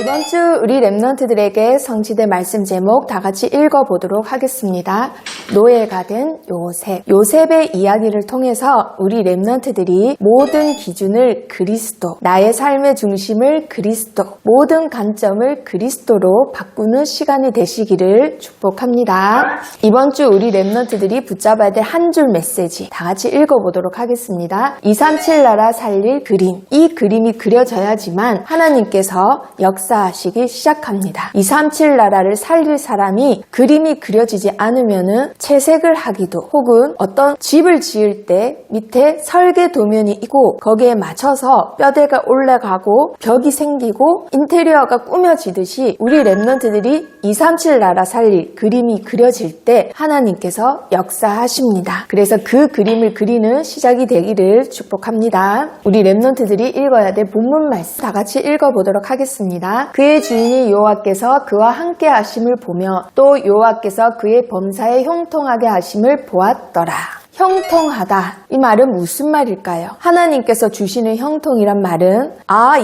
이번 주 우리 랩런트들에게 성취된 말씀 제목 다 같이 읽어보도록 하겠습니다. 노예가 된 요셉. 요셉의 이야기를 통해서 우리 랩런트들이 모든 기준을 그리스도, 나의 삶의 중심을 그리스도, 모든 관점을 그리스도로 바꾸는 시간이 되시기를 축복합니다. 이번 주 우리 랩런트들이 붙잡아야 될 한 줄 메시지 다 같이 읽어보도록 하겠습니다. 237 나라 살릴 그림. 이 그림이 그려져야지만 하나님께서 역사하시기 시작합니다. 237 나라를 살릴 사람이 그림이 그려지지 않으면은 채색을 하기도 혹은 어떤 집을 지을 때 밑에 설계 도면이 있고 거기에 맞춰서 뼈대가 올라가고 벽이 생기고 인테리어가 꾸며지듯이 우리 랩런트들이 237 나라 살릴 그림이 그려질 때 하나님께서 역사하십니다. 그래서 그 그림을 그리는 시작이 되기를 축복합니다. 우리 랩런트들이 읽어야 될 본문 말씀 다 같이 읽어보도록 하겠습니다. 그의 주인이 여호와께서 그와 함께 하심을 보며 또 여호와께서 그의 범사에 형통하게 하심을 보았더라. 형통하다. 이 말은 무슨 말일까요? 하나님께서 주시는 형통이란 말은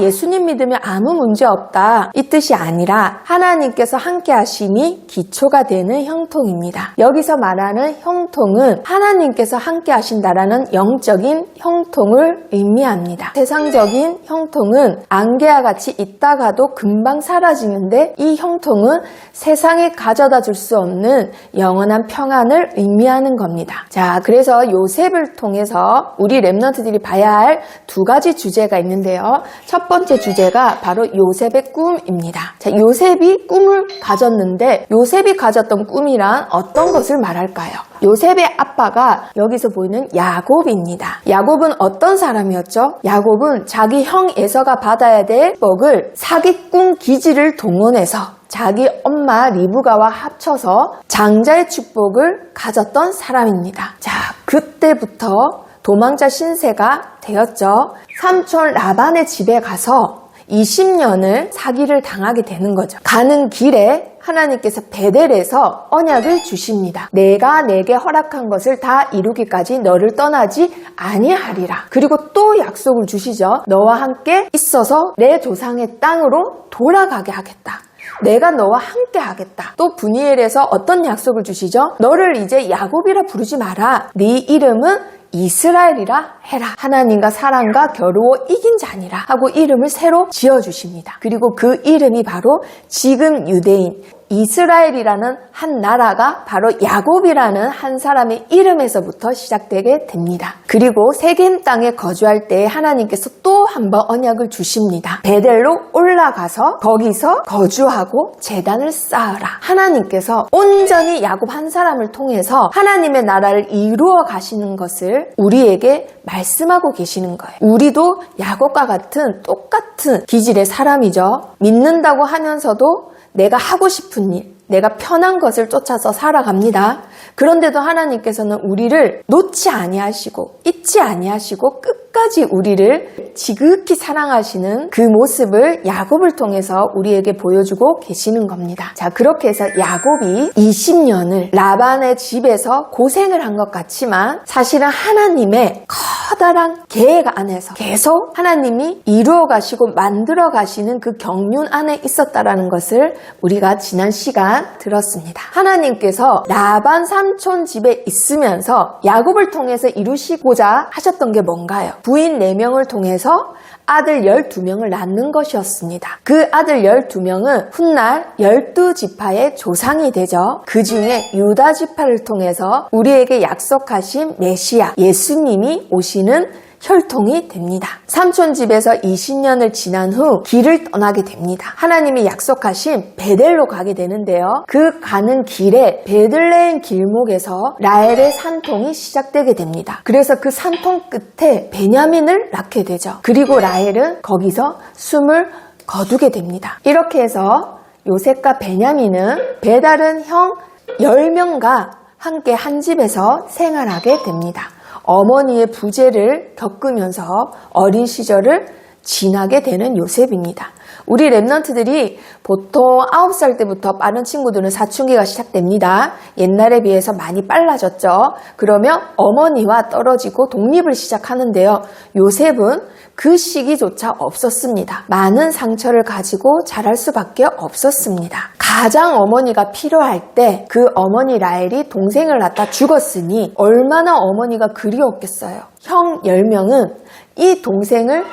예수님 믿으면 아무 문제 없다 이 뜻이 아니라 하나님께서 함께 하심이 기초가 되는 형통입니다. 여기서 말하는 형통은 하나님께서 함께 하신다라는 영적인 형통을 의미합니다. 세상적인 형통은 안개와 같이 있다가도 금방 사라지는데 이 형통은 세상에 가져다 줄 수 없는 영원한 평안을 의미하는 겁니다. 자, 그래서 요셉을 통해서 우리 랩런트들이 봐야 할 두 가지 주제가 있는데요. 첫 번째 주제가 바로 요셉의 꿈입니다. 자, 요셉이 꿈을 가졌는데 요셉이 가졌던 꿈이란 어떤 것을 말할까요? 요셉의 아빠가 여기서 보이는 야곱입니다. 야곱은 어떤 사람이었죠? 야곱은 자기 형 에서가 받아야 될 복을 사기꾼 기지를 동원해서 자기 엄마 리브가와 합쳐서 장자의 축복을 가졌던 사람입니다. 자, 그때부터 도망자 신세가 되었죠. 삼촌 라반의 집에 가서 20년을 사기를 당하게 되는 거죠. 가는 길에 하나님께서 베델에서 언약을 주십니다. 내가 내게 허락한 것을 다 이루기까지 너를 떠나지 아니하리라. 그리고 또 약속을 주시죠. 너와 함께 있어서 내 조상의 땅으로 돌아가게 하겠다. 내가 너와 함께 하겠다. 또 브니엘에서 어떤 약속을 주시죠? 너를 이제 야곱이라 부르지 마라. 네 이름은 이스라엘이라 해라. 하나님과 사랑과 겨루어 이긴 자니라 하고 이름을 새로 지어주십니다. 그리고 그 이름이 바로 지금 유대인 이스라엘이라는 한 나라가 바로 야곱이라는 한 사람의 이름에서부터 시작되게 됩니다. 그리고 세겜 땅에 거주할 때 하나님께서 또 한 번 언약을 주십니다. 베델로 올라가서 거기서 거주하고 제단을 쌓으라. 하나님께서 온전히 야곱 한 사람을 통해서 하나님의 나라를 이루어 가시는 것을 우리에게 말씀하고 계시는 거예요. 우리도 야곱과 같은 똑같은 기질의 사람이죠. 믿는다고 하면서도 내가 하고 싶은 일, 내가 편한 것을 쫓아서 살아갑니다. 그런데도 하나님께서는 우리를 놓지 아니하시고 잊지 아니하시고 끝까지 우리를 지극히 사랑하시는 그 모습을 야곱을 통해서 우리에게 보여주고 계시는 겁니다. 자, 그렇게 해서 야곱이 20년을 라반의 집에서 고생을 한 것 같지만 사실은 하나님의 커다란 계획 안에서 계속 하나님이 이루어 가시고 만들어 가시는 그 경륜 안에 있었다라는 것을 우리가 지난 시간 들었습니다. 하나님께서 라반 삼촌 집에 있으면서 야곱을 통해서 이루시고자 하셨던 게 뭔가요? 부인 4명을 통해서 아들 12명을 낳는 것이었습니다. 그 아들 12명은 훗날 12지파의 조상이 되죠. 그 중에 유다 지파를 통해서 우리에게 약속하신 메시아 예수님이 오시는 혈통이 됩니다. 삼촌 집에서 20년을 지난 후 길을 떠나게 됩니다. 하나님이 약속하신 베델로 가게 되는데요. 그 가는 길에 베들레헴 길목에서 라헬의 산통이 시작되게 됩니다. 그래서 그 산통 끝에 베냐민을 낳게 되죠. 그리고 라헬은 거기서 숨을 거두게 됩니다. 이렇게 해서 요셉과 베냐민은 배다른 형 10명과 함께 한 집에서 생활하게 됩니다. 어머니의 부재를 겪으면서 어린 시절을 지나게 되는 요셉입니다. 우리 랩넌트들이 보통 9살 때부터 빠른 친구들은 사춘기가 시작됩니다. 옛날에 비해서 많이 빨라졌죠. 그러면 어머니와 떨어지고 독립을 시작하는데요. 요셉은 그 시기조차 없었습니다. 많은 상처를 가지고 자랄 수밖에 없었습니다. 가장 어머니가 필요할 때 그 어머니 라헬이 동생을 낳다 죽었으니 얼마나 어머니가 그리웠겠어요. 형 10명은 이 동생을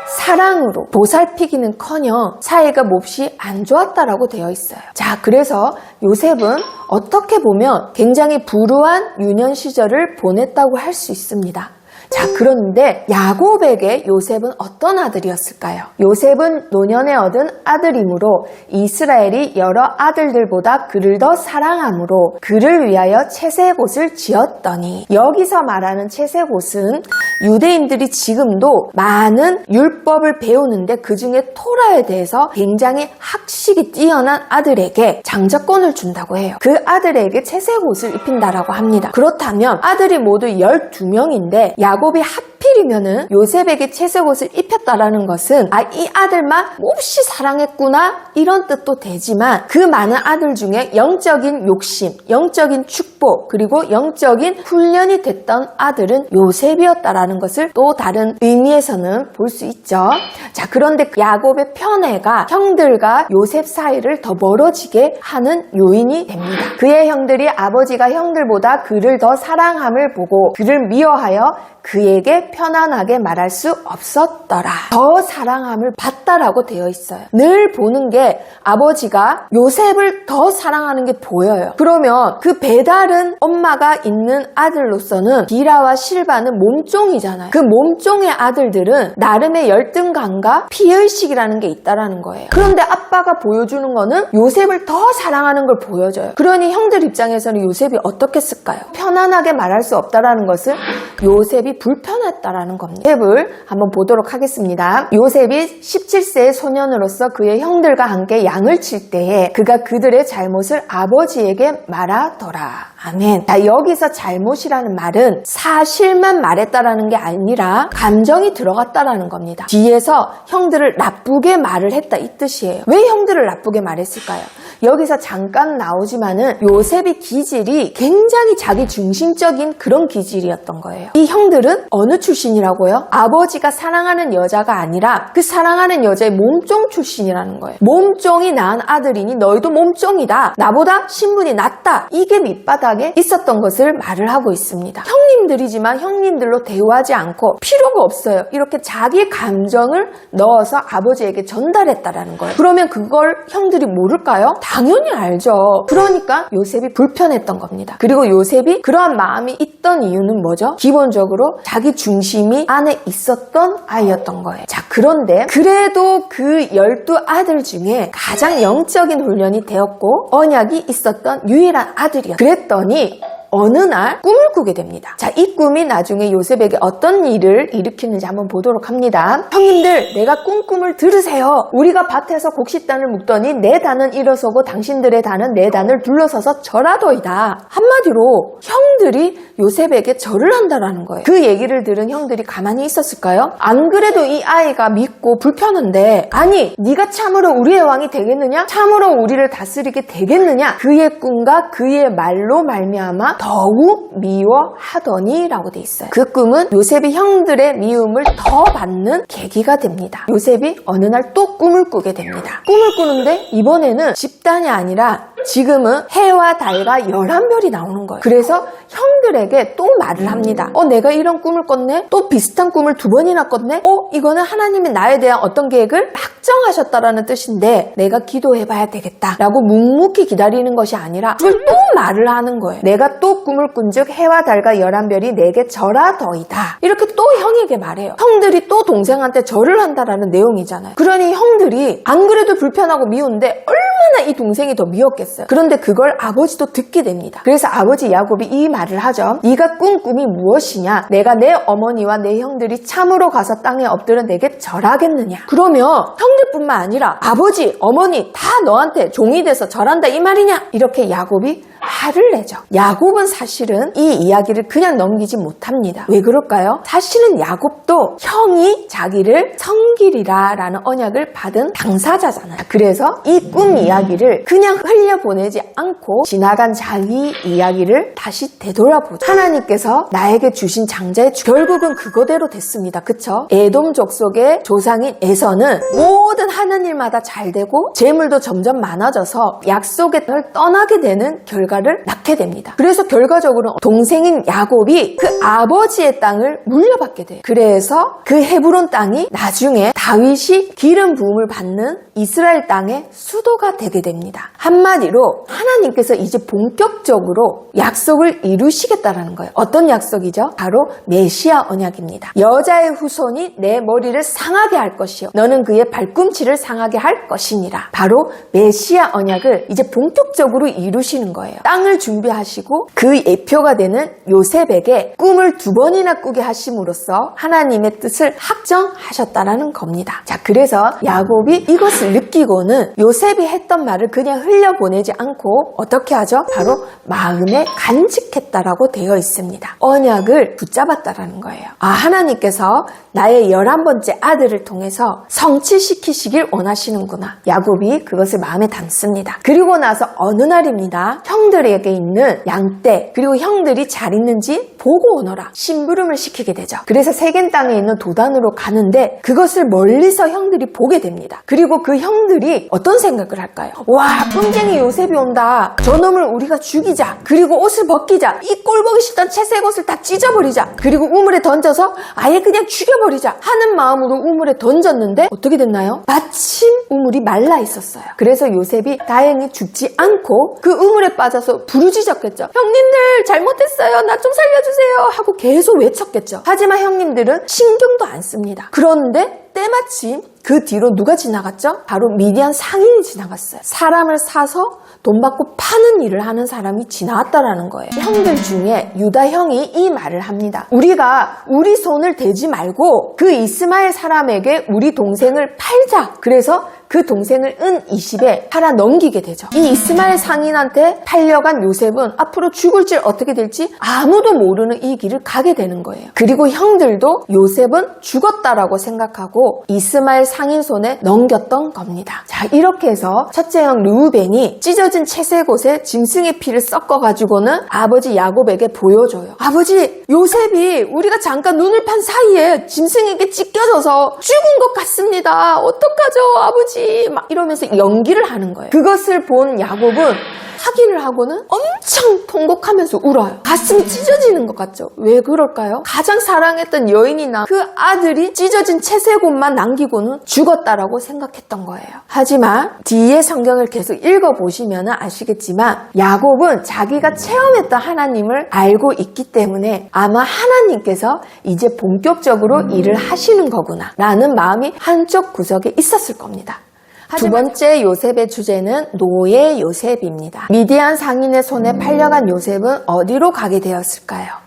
사랑으로 보살피기는커녕 사이가 몹시 안 좋았다라고 되어 있어요. 자, 그래서 요셉은 어떻게 보면 굉장히 불우한 유년 시절을 보냈다고 할 수 있습니다. 자, 그런데 야곱에게 요셉은 어떤 아들이었을까요? 요셉은 노년에 얻은 아들이므로 이스라엘이 여러 아들들보다 그를 더 사랑하므로 그를 위하여 채색옷을 지었더니, 여기서 말하는 채색옷은 유대인들이 지금도 많은 율법을 배우는데 그 중에 토라에 대해서 굉장히 학식이 뛰어난 아들에게 장자권을 준다고 해요. 그 아들에게 채색옷을 입힌다라고 합니다. 그렇다면 아들이 모두 12명인데 야곱이 하필이면은 요셉에게 채색옷을 입혔다라는 것은 이 아들만 몹시 사랑했구나 이런 뜻도 되지만, 그 많은 아들 중에 영적인 욕심, 영적인 축복, 그리고 영적인 훈련이 됐던 아들은 요셉이었다라는 것을 또 다른 의미에서는 볼 수 있죠. 자, 그런데 야곱의 편애가 형들과 요셉 사이를 더 멀어지게 하는 요인이 됩니다. 그의 형들이 아버지가 형들보다 그를 더 사랑함을 보고 그를 미워하여 그에게 편안하게 말할 수 없었더라. 더 사랑함을 받다라고 되어 있어요. 늘 보는 게 아버지가 요셉을 더 사랑하는 게 보여요. 그러면 그 배다른 엄마가 있는 아들로서는 비라와 실바는 몸종이잖아요. 그 몸종의 아들들은 나름의 열등감과 피의식이라는 게 있다라는 거예요. 그런데 아빠가 보여주는 거는 요셉을 더 사랑하는 걸 보여줘요. 그러니 형들 입장에서는 요셉이 어떻겠을까요? 편안하게 말할 수 없다라는 것은 요셉이 불편했다라는 겁니다. 요셉을 한번 보도록 하겠습니다. 요셉이 17세의 소년으로서 그의 형들과 함께 양을 칠 때에 그가 그들의 잘못을 아버지에게 말하더라. 아멘. 자, 여기서 잘못이라는 말은 사실만 말했다라는 게 아니라 감정이 들어갔다라는 겁니다. 뒤에서 형들을 나쁘게 말을 했다 이 뜻이에요. 왜 형들을 나쁘게 말했을까요? 여기서 잠깐 나오지만은 요셉의 기질이 굉장히 자기 중심적인 그런 기질이었던 거예요. 이 형들은 어느 출신이라고요? 아버지가 사랑하는 여자가 아니라 그 사랑하는 여자의 몸종 출신이라는 거예요. 몸종이 낳은 아들이니 너희도 몸종이다. 나보다 신분이 낮다. 이게 밑바닥에 있었던 것을 말을 하고 있습니다. 형님들이지만 형님들로 대우하지 않고 필요가 없어요. 이렇게 자기 감정을 넣어서 아버지에게 전달했다라는 거예요. 그러면 그걸 형들이 모를까요? 당연히 알죠. 그러니까 요셉이 불편했던 겁니다. 그리고 요셉이 그러한 마음이 있던 이유는 뭐죠? 기본적으로 자기 중심이 안에 있었던 아이였던 거예요. 자, 그런데 그래도 그 12아들 중에 가장 영적인 훈련이 되었고 언약이 있었던 유일한 아들이었어요. 그랬더니 어느 날 꿈을 꾸게 됩니다. 자, 이 꿈이 나중에 요셉에게 어떤 일을 일으키는지 한번 보도록 합니다. 형님들, 내가 꿈을 들으세요. 우리가 밭에서 곡식단을 묶더니 내 단은 일어서고 당신들의 단은 내 단을 둘러서서 절하도이다. 한마디로 형들이 요셉에게 절을 한다라는 거예요. 그 얘기를 들은 형들이 가만히 있었을까요? 안 그래도 이 아이가 믿고 불편한데, 아니 네가 참으로 우리의 왕이 되겠느냐? 참으로 우리를 다스리게 되겠느냐? 그의 꿈과 그의 말로 말미암아 더욱 미워하더니 라고 돼 있어요. 그 꿈은 요셉이 형들의 미움을 더 받는 계기가 됩니다. 요셉이 어느 날 또 꿈을 꾸게 됩니다. 꿈을 꾸는데 이번에는 집단이 아니라 지금은 해와 달과 11별이 나오는 거예요. 그래서 형들에게 또 말을 합니다. 내가 이런 꿈을 꿨네? 또 비슷한 꿈을 2번이나 꿨네? 이거는 하나님이 나에 대한 어떤 계획을 확정하셨다라는 뜻인데 내가 기도해봐야 되겠다 라고 묵묵히 기다리는 것이 아니라 그걸 또 말을 하는 거예요. 내가 또 꿈을 꾼즉 해와 달과 11별이 내게 절하더이다. 이렇게 또 형에게 말해요. 형들이 또 동생한테 절을 한다라는 내용이잖아요. 그러니 형들이 안 그래도 불편하고 미운데 얼마나 얼마나 이 동생이 더 미웠겠어요. 그런데 그걸 아버지도 듣게 됩니다. 그래서 아버지 야곱이 이 말을 하죠. 네가 꾼 꿈이 무엇이냐? 내가 내 어머니와 내 형들이 참으로 가서 땅에 엎드려 내게 절하겠느냐? 그러면 형들뿐만 아니라 아버지, 어머니 다 너한테 종이 돼서 절한다 이 말이냐? 이렇게 야곱이 화를 내죠. 야곱은 사실은 이 이야기를 그냥 넘기지 못합니다. 왜 그럴까요? 사실은 야곱도 형이 자기를 섬기리라 라는 언약을 받은 당사자잖아요. 그래서 이 꿈 이야기를 그냥 흘려보내지 않고 지나간 자기 이야기를 다시 되돌아보죠. 하나님께서 나에게 주신 장자의 결국은 그거대로 됐습니다. 그쵸? 에돔 족속의 조상인 에서는 모든 하는 일마다 잘 되고 재물도 점점 많아져서 약속의 땅을 떠나게 되는 결과를 낳게 됩니다. 그래서 결과적으로 동생인 야곱이 그 아버지의 땅을 물려받게 돼요. 그래서 그 헤브론 땅이 나중에 다윗이 기름 부음을 받는 이스라엘 땅의 수도가 되게 됩니다. 한마디로 하나님께서 이제 본격적으로 약속을 이루시겠다라는 거예요. 어떤 약속이죠? 바로 메시아 언약입니다. 여자의 후손이 내 머리를 상하게 할 것이요 너는 그의 발꿈치를 상하게 할 것이니라. 바로 메시아 언약을 이제 본격적으로 이루시는 거예요. 땅을 준비하시고 그 예표가 되는 요셉에게 꿈을 2번이나 꾸게 하심으로써 하나님의 뜻을 확정하셨다라는 겁니다. 자, 그래서 야곱이 이것을 느끼고는 요셉이 했던 말을 그냥 흘려보내지 않고 어떻게 하죠? 바로 마음에 간직했다라고 되어 있습니다. 언약을 붙잡았다라는 거예요. 하나님께서 나의 11번째 아들을 통해서 성취시키시길 원하시는구나. 야곱이 그것을 마음에 담습니다. 그리고 나서 어느 날입니다. 형들에게 있는 양떼 그리고 형들이 잘 있는지 보고 오너라 심부름을 시키게 되죠. 그래서 세겜 땅에 있는 도단으로 가는데 그것을 멀리서 형들이 보게 됩니다. 그리고 그 형들이 어떤 생각을 할까요? 와, 끔쟁이 요셉이 온다. 저놈을 우리가 죽이자. 그리고 옷을 벗기자. 이 꼴보기 싫던 채색 옷을 다 찢어버리자. 그리고 우물에 던져서 아예 그냥 죽여버리자 하는 마음으로 우물에 던졌는데 어떻게 됐나요? 마침 우물이 말라 있었어요. 그래서 요셉이 다행히 죽지 않고 그 우물에 빠져서 부르짖었겠죠. 형님들 잘못했어요. 나 좀 살려주세요 하고 계속 외쳤겠죠. 하지만 형님들은 신경도 안 씁니다. 그런데 때마침 그 뒤로 누가 지나갔죠? 바로 미디안 상인이 지나갔어요. 사람을 사서 돈 받고 파는 일을 하는 사람이 지나왔다라는 거예요. 형들 중에 유다 형이 이 말을 합니다. 우리가 우리 손을 대지 말고 그 이스마엘 사람에게 우리 동생을 팔자. 그래서 그 동생을 은 20에 팔아 넘기게 되죠. 이 이스마엘 상인한테 팔려간 요셉은 앞으로 죽을 질 어떻게 될지 아무도 모르는 이 길을 가게 되는 거예요. 그리고 형들도 요셉은 죽었다라고 생각하고 이스마엘 상인 손에 넘겼던 겁니다. 자, 이렇게 해서 첫째 형 르우벤이 찢어진 채색 옷에 짐승의 피를 섞어가지고는 아버지 야곱에게 보여줘요. 아버지, 요셉이 우리가 잠깐 눈을 판 사이에 짐승에게 찢겨져서 죽은 것 같습니다. 어떡하죠, 아버지? 막 이러면서 연기를 하는 거예요. 그것을 본 야곱은 확인을 하고는 엄청 통곡하면서 울어요. 가슴이 찢어지는 것 같죠? 왜 그럴까요? 가장 사랑했던 여인이나 그 아들이 찢어진 채색 옷만 남기고는 죽었다라고 생각했던 거예요. 하지만 뒤에 성경을 계속 읽어보시면 아시겠지만 야곱은 자기가 체험했던 하나님을 알고 있기 때문에 아마 하나님께서 이제 본격적으로 일을 하시는 거구나 라는 마음이 한쪽 구석에 있었을 겁니다. 두 번째 요셉의 주제는 노예 요셉입니다. 미디안 상인의 손에 팔려간 요셉은 어디로 가게 되었을까요?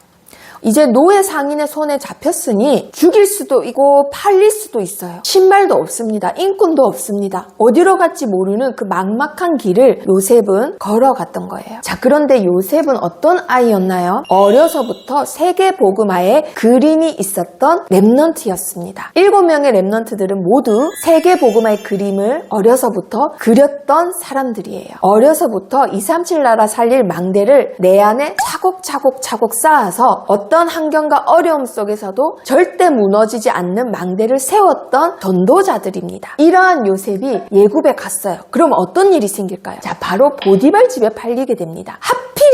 이제 노예 상인의 손에 잡혔으니 죽일 수도 있고 팔릴 수도 있어요. 신발도 없습니다. 인권도 없습니다. 어디로 갈지 모르는 그 막막한 길을 요셉은 걸어갔던 거예요. 자, 그런데 요셉은 어떤 아이였나요? 어려서부터 세계 복음화에 그림이 있었던 렘넌트였습니다. 7명의 렘넌트들은 모두 세계 복음화의 그림을 어려서부터 그렸던 사람들이에요. 어려서부터 237 나라 살릴 망대를 내 안에 차곡차곡 쌓아서 어떤 환경과 어려움 속에서도 절대 무너지지 않는 망대를 세웠던 전도자들입니다. 이러한 요셉이 예굽에 갔어요. 그럼 어떤 일이 생길까요? 자, 바로 보디발 집에 팔리게 됩니다.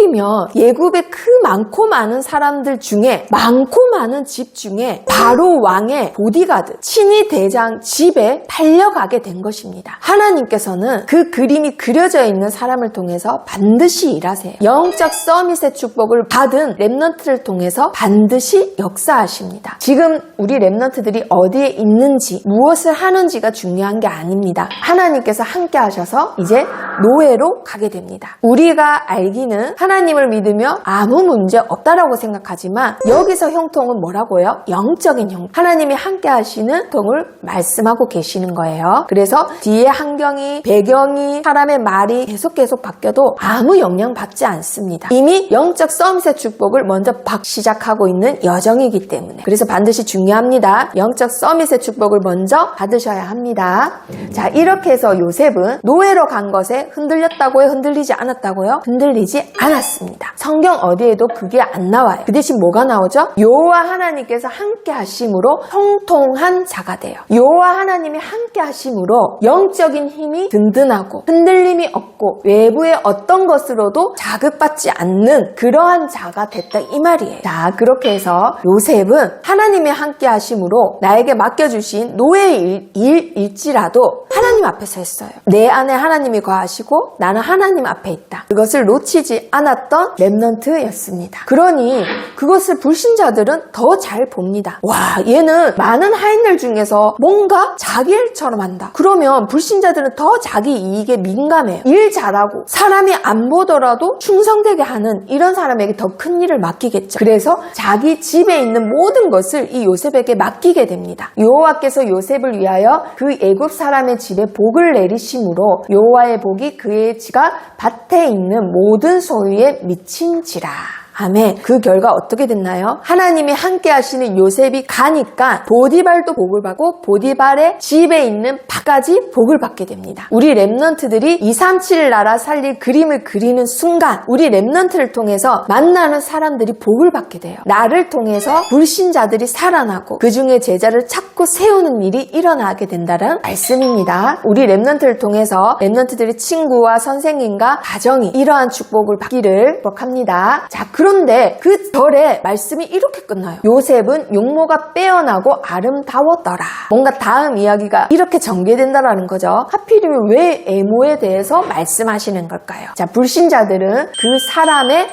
하필이면 예굽의 그 많고 많은 사람들 중에 많고 많은 집 중에 바로 왕의 보디가드 친위 대장 집에 팔려가게 된 것입니다. 하나님께서는 그 그림이 그려져 있는 사람을 통해서 반드시 일하세요. 영적 서밋의 축복을 받은 렘넌트를 통해서 반드시 역사하십니다. 지금 우리 렘넌트들이 어디에 있는지 무엇을 하는지가 중요한 게 아닙니다. 하나님께서 함께 하셔서 이제 노예로 가게 됩니다. 우리가 알기는 하나님을 믿으며 아무 문제 없다라고 생각하지만 여기서 형통은 뭐라고요? 영적인 형통. 하나님이 함께 하시는 형통을 말씀하고 계시는 거예요. 그래서 뒤에 환경이, 배경이, 사람의 말이 계속 바뀌어도 아무 영향 받지 않습니다. 이미 영적 서밋의 축복을 먼저 시작하고 있는 여정이기 때문에. 그래서 반드시 중요합니다. 영적 서밋의 축복을 먼저 받으셔야 합니다. 자, 이렇게 해서 요셉은 노예로 간 것에 흔들렸다고요? 흔들리지 않았다고요? 흔들리지 않았습니다. 성경 어디에도 그게 안 나와요. 그 대신 뭐가 나오죠? 여호와 하나님께서 함께 하심으로 형통한 자가 돼요. 여호와 하나님이 함께 하심으로 영적인 힘이 든든하고 흔들림이 없고 외부의 어떤 것으로도 자극받지 않는 그러한 자가 됐다 이 말이에요. 자, 그렇게 해서 요셉은 하나님이 함께 하심으로 나에게 맡겨주신 노예의 일일지라도 하나님 앞에서 했어요. 내 안에 하나님이 거하시고 나는 하나님 앞에 있다. 그것을 놓치지 않았던 렘넌트였습니다. 그러니 그것을 불신자들은 더 잘 봅니다. 와, 얘는 많은 하인들 중에서 뭔가 자기 일처럼 한다. 그러면 불신자들은 더 자기 이익에 민감해요. 일 잘하고 사람이 안 보더라도 충성되게 하는 이런 사람에게 더 큰 일을 맡기겠죠. 그래서 자기 집에 있는 모든 것을 이 요셉에게 맡기게 됩니다. 여호와께서 요셉을 위하여 그 애굽 사람의 집에 복을 내리심으로 여호와의 복이 그의 지가 밭에 있는 모든 소유에 미친지라. 아멘. 그 결과 어떻게 됐나요? 하나님이 함께 하시는 요셉이 가니까 보디발도 복을 받고 보디발의 집에 있는 밭까지 복을 받게 됩니다. 우리 렘넌트들이 237 나라 살릴 그림을 그리는 순간 우리 렘넌트를 통해서 만나는 사람들이 복을 받게 돼요. 나를 통해서 불신자들이 살아나고 그 중에 제자를 찾고 세우는 일이 일어나게 된다는 말씀입니다. 우리 렘넌트를 통해서 렘넌트들의 친구와 선생님과 가정이 이러한 축복을 받기를 축복합니다. 자, 그런데 그 절의 말씀이 이렇게 끝나요. 요셉은 용모가 빼어나고 아름다웠더라. 뭔가 다음 이야기가 이렇게 전개된다라는 거죠. 하필이면 왜 애모에 대해서 말씀하시는 걸까요? 자, 불신자들은 그 사람의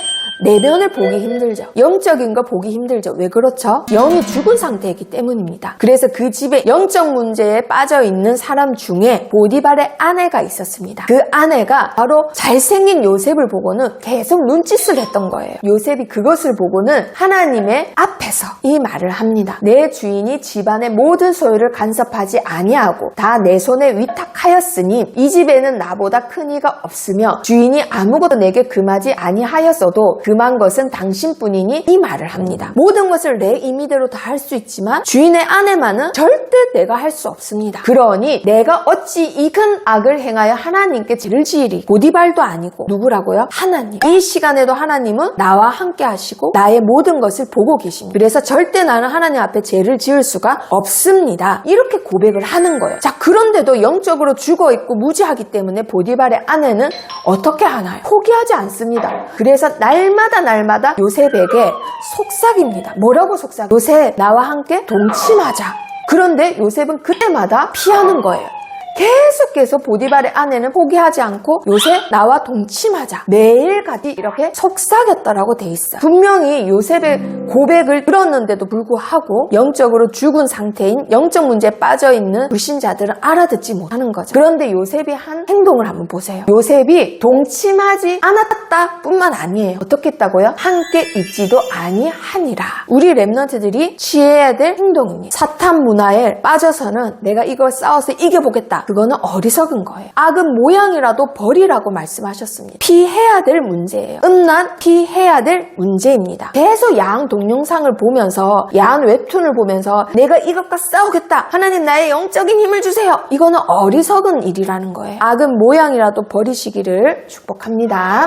내면을 보기 힘들죠. 영적인 거 보기 힘들죠. 왜 그렇죠? 영이 죽은 상태이기 때문입니다. 그래서 그 집에 영적 문제에 빠져있는 사람 중에 보디발의 아내가 있었습니다. 그 아내가 바로 잘생긴 요셉을 보고는 계속 눈짓을 했던 거예요. 요셉이 그것을 보고는 하나님의 앞에서 이 말을 합니다. 내 주인이 집안의 모든 소유를 간섭하지 아니하고 다 내 손에 위탁하였으니 이 집에는 나보다 큰 이가 없으며 주인이 아무것도 내게 금하지 아니하였어도 금한 것은 당신뿐이니 이 말을 합니다. 모든 것을 내 임의대로 다 할 수 있지만 주인의 아내만은 절대 내가 할 수 없습니다. 그러니 내가 어찌 이 큰 악을 행하여 하나님께 죄를 지으리. 보디발도 아니고 누구라고요? 하나님. 이 시간에도 하나님은 나와 함께 하시고 나의 모든 것을 보고 계십니다. 그래서 절대 나는 하나님 앞에 죄를 지을 수가 없습니다. 이렇게 고백을 하는 거예요. 자, 그런데도 영적으로 죽어있고 무지하기 때문에 보디발의 아내는 어떻게 하나요? 포기하지 않습니다. 그래서 날마다 요셉에게 속삭입니다. 뭐라고 속삭여요? 요셉, 나와 함께 동침하자. 그런데 요셉은 그때마다 피하는 거예요. 계속해서 보디발의 아내는 포기하지 않고 요셉 나와 동침하자 매일같이 이렇게 속삭였다라고 돼 있어요. 분명히 요셉의 고백을 들었는데도 불구하고 영적으로 죽은 상태인 영적 문제에 빠져있는 불신자들은 알아듣지 못하는 거죠. 그런데 요셉이 한 행동을 한번 보세요. 요셉이 동침하지 않았다 뿐만 아니에요. 어떻게 했다고요? 함께 있지도 아니하니라. 우리 렘넌트들이 취해야 될 행동입니다. 사탄 문화에 빠져서는 내가 이걸 싸워서 이겨보겠다. 그거는 어리석은 거예요. 악은 모양이라도 버리라고 말씀하셨습니다. 피해야 될 문제예요. 음란 피해야 될 문제입니다. 계속 야한 동영상을 보면서 야한 웹툰을 보면서 내가 이것과 싸우겠다. 하나님 나의 영적인 힘을 주세요. 이거는 어리석은 일이라는 거예요. 악은 모양이라도 버리시기를 축복합니다.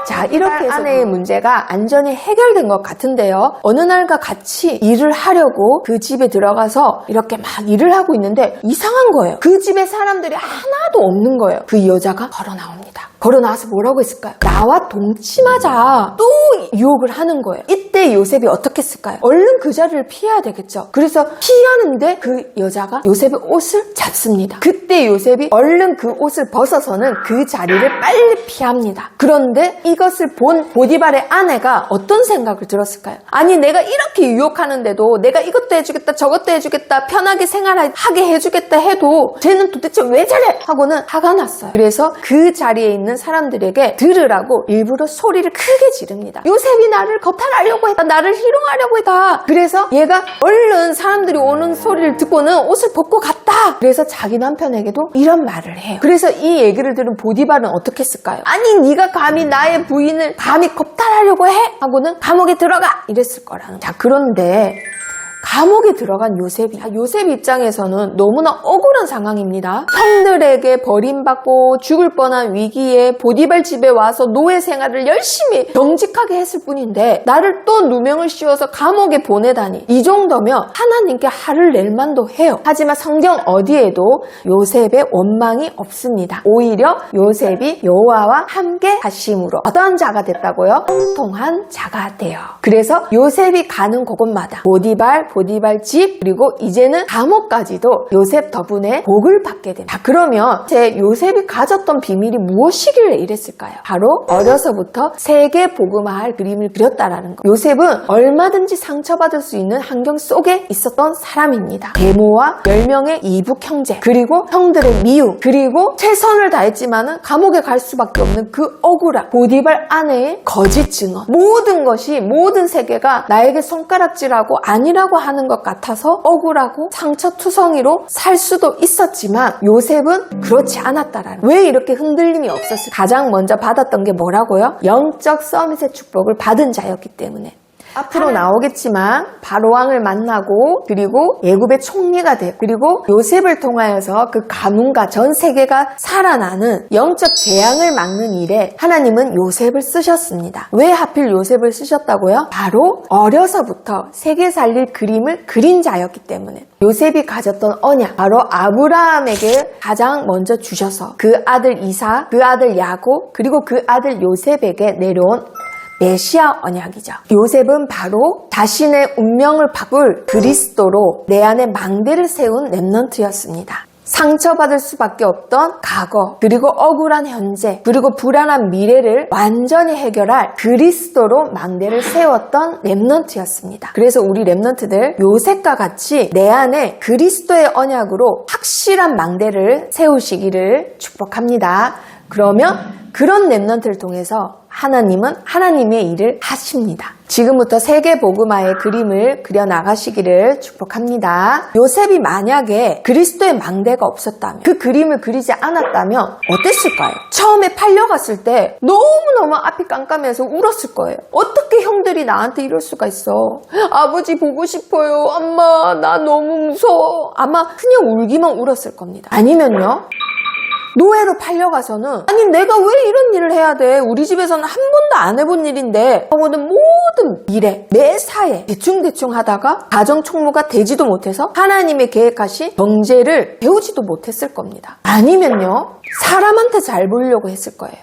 자, 이렇게 해서 아내의 문제가 안전히 해결된 것 같은데요. 어느 날과 같이 일을 하려고 그 집에 들어가서 이렇게 막 일을 하고 있는데 이상한 거예요. 그 집에 사람들이 하나도 없는 거예요. 그 여자가 걸어 나옵니다. 걸어 나와서 뭐라고 했을까요? 나와 동침하자. 또 유혹을 하는 거예요. 이때 요셉이 어떻게 했을까요? 얼른 그 자리를 피해야 되겠죠. 그래서 피하는데 그 여자가 요셉의 옷을 잡습니다. 그때 요셉이 얼른 그 옷을 벗어서는 그 자리를 빨리 피합니다. 그런데 이것을 본 보디발의 아내가 어떤 생각을 들었을까요? 아니, 내가 이렇게 유혹하는데도 내가 이것도 해주겠다 저것도 해주겠다 편하게 생활하게 해주겠다 해도 쟤는 도대체 왜 저래? 하고는 화가 났어요. 그래서 그 자리에 있는 사람들에게 들으라고 일부러 소리를 크게 지릅니다. 요셉이 나를 겁탈하려고 했다. 나를 희롱하려고 했다. 그래서 얘가 얼른 사람들이 오는 소리를 듣고는 옷을 벗고 갔다. 그래서 자기 남편에게도 이런 말을 해요. 그래서 이 얘기를 들은 보디발은 어떻게 했을까요? 아니, 네가 감히 나의 부인을 감히 겁탈하려고 해? 하고는 감옥에 들어가! 이랬을 거라는. 자, 그런데 감옥에 들어간 요셉 입장에서는 너무나 억울한 상황입니다. 형들에게 버림받고 죽을 뻔한 위기에 보디발 집에 와서 노예 생활을 열심히 정직하게 했을 뿐인데 나를 또 누명을 씌워서 감옥에 보내다니, 이 정도면 하나님께 화를 낼 만도 해요. 하지만 성경 어디에도 요셉의 원망이 없습니다. 오히려 요셉이 여호와와 함께 하심으로 어떤 자가 됐다고요? 통통한 자가 돼요. 그래서 요셉이 가는 곳곳마다 보디발 집, 그리고 이제는 감옥까지도 요셉 덕분에 복을 받게 됩니다. 그러면 제 요셉이 가졌던 비밀이 무엇이길래 이랬을까요? 바로 어려서부터 세계 복음화할 그림을 그렸다라는 거. 요셉은 얼마든지 상처받을 수 있는 환경 속에 있었던 사람입니다. 계모와 10명의 이북 형제, 그리고 형들의 미움, 그리고 최선을 다했지만은 감옥에 갈 수밖에 없는 그 억울함, 보디발 아내의 거짓 증언, 모든 세계가 나에게 손가락질하고 아니라고 하는 것 같아서 억울하고 상처투성이로 살 수도 있었지만 요셉은 그렇지 않았다라는. 왜 이렇게 흔들림이 없었을까? 가장 먼저 받았던 게 뭐라고요? 영적 서밋의 축복을 받은 자였기 때문에. 앞으로 나오겠지만 바로왕을 만나고 그리고 애굽의 총리가 되고 그리고 요셉을 통하여서 그 가문과 전 세계가 살아나는 영적 재앙을 막는 일에 하나님은 요셉을 쓰셨습니다. 왜 하필 요셉을 쓰셨다고요? 바로 어려서부터 세계 살릴 그림을 그린 자였기 때문에. 요셉이 가졌던 언약, 바로 아브라함에게 가장 먼저 주셔서 그 아들 이삭, 그 아들 야곱, 그리고 그 아들 요셉에게 내려온 메시아 언약이죠. 요셉은 바로 자신의 운명을 바꿀 그리스도로 내 안에 망대를 세운 렘넌트였습니다. 상처받을 수밖에 없던 과거, 그리고 억울한 현재, 그리고 불안한 미래를 완전히 해결할 그리스도로 망대를 세웠던 렘넌트였습니다. 그래서 우리 렘넌트들 요셉과 같이 내 안에 그리스도의 언약으로 확실한 망대를 세우시기를 축복합니다. 그러면 그런 렘넌트를 통해서 하나님은 하나님의 일을 하십니다. 지금부터 세계 복음화의 그림을 그려나가시기를 축복합니다. 요셉이 만약에 그리스도의 망대가 없었다면, 그 그림을 그리지 않았다면 어땠을까요? 처음에 팔려갔을 때 너무너무 앞이 깜깜해서 울었을 거예요. 어떻게 형들이 나한테 이럴 수가 있어? 아버지 보고 싶어요. 엄마 나 너무 무서워. 아마 그냥 울기만 울었을 겁니다. 아니면요, 노예로 팔려가서는 아니 내가 왜 이런 일을 해야 돼? 우리 집에서는 한 번도 안 해본 일인데 하고는 모든 일에 매사에 대충대충 하다가 가정총무가 되지도 못해서 하나님의 계획하신 경제를 배우지도 못했을 겁니다. 아니면요, 사람한테 잘 보이려고 했을 거예요.